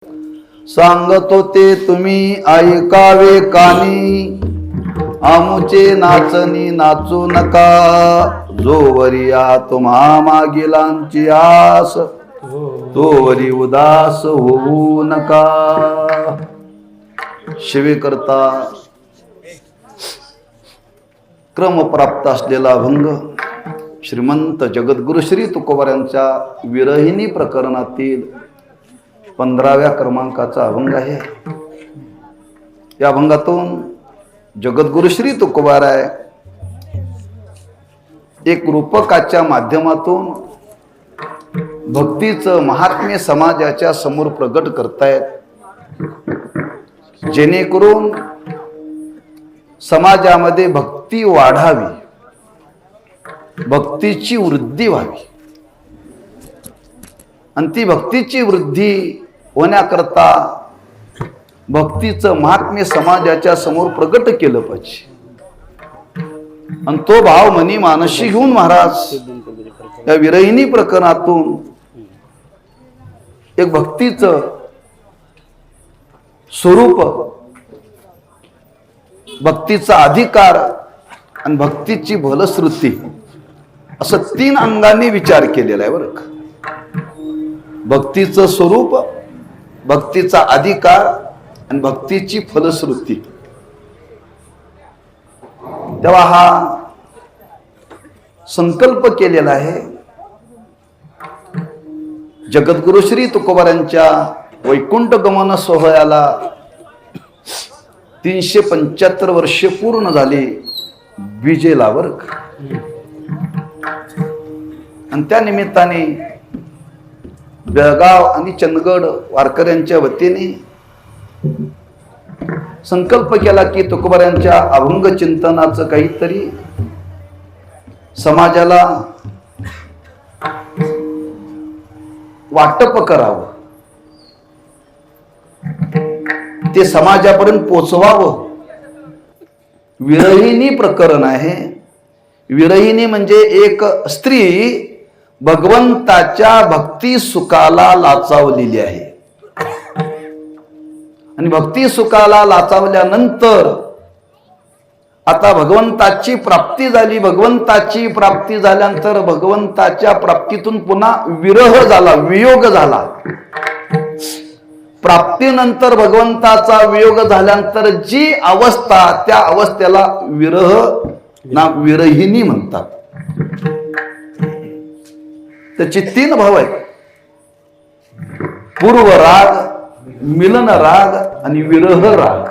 सांगतो ते तुम्ही ऐकावे कानी, आमुचे नाचनी नाचू नका, जोवरिया तुम्हा मागिलांची आस, तोवरी उदास होऊ नका. शिवेकरता क्रमप्राप्त असलेला अभंग श्रीमंत जगद्गुरु श्री तुकोबारांच्या विरहिणी प्रकरणातील 15व्या क्रमांकाचा अभंग आहे. या अभंगातून जगद्गुरु श्री तुकोबाराय एक रूपकाच्या माध्यमातून भक्तीचं महात्म्य समाजाच्या समोर प्रगट करतायत, जेणेकरून समाजामध्ये भक्ती वाढावी, भक्तीची वृद्धी व्हावी. आणि ती भक्तीची वृद्धी होण्याकरता भक्तीचं महात्म्य समाजाच्या समोर प्रगट केलं पाहिजे. आणि तो भाव मनी मानशी घेऊन महाराज या विरहिणी प्रकरणातून एक भक्तीचं स्वरूप, भक्तीचा अधिकार आणि भक्तीची फलश्रुती असं 3 अंगांनी विचार केलेला आहे बरं का. भक्तीचं स्वरूप, भक्तीचा अधिकार आणि भक्तीची फलश्रुती. तेव्हा हा संकल्प केलेला आहे जगद्गुरु श्री तुकोबारांच्या वैकुंठ गमन सोहळ्याला 375 वर्षे पूर्ण झाली विजेला बरं का. आणि त्या निमित्ताने बेळगाव आणि चंदगड वारकऱ्यांच्या वतीने संकल्प केला की तुकोबारांच्या अभंग चिंतनाचं काहीतरी समाजाला वाटप करावं, ते समाजापर्यंत पोचवावं. विरहिणी प्रकरण आहे. विरहिणी म्हणजे एक स्त्री भगवंताच्या भक्ती सुखाला लाचावलेली आहे. आणि भक्ती सुखाला लाचावल्यानंतर आता भगवंताची प्राप्ती झाली. भगवंताची प्राप्ती झाल्यानंतर भगवंताच्या प्राप्तीतून पुन्हा विरह झाला, वियोग झाला. प्राप्तीनंतर भगवंताचा वियोग झाल्यानंतर जी अवस्था, त्या अवस्थेला विरह ना विरहिणी म्हणतात. त्याचे 3 भाव आहेत: पूर्व राग, मिलन राग आणि विरह राग.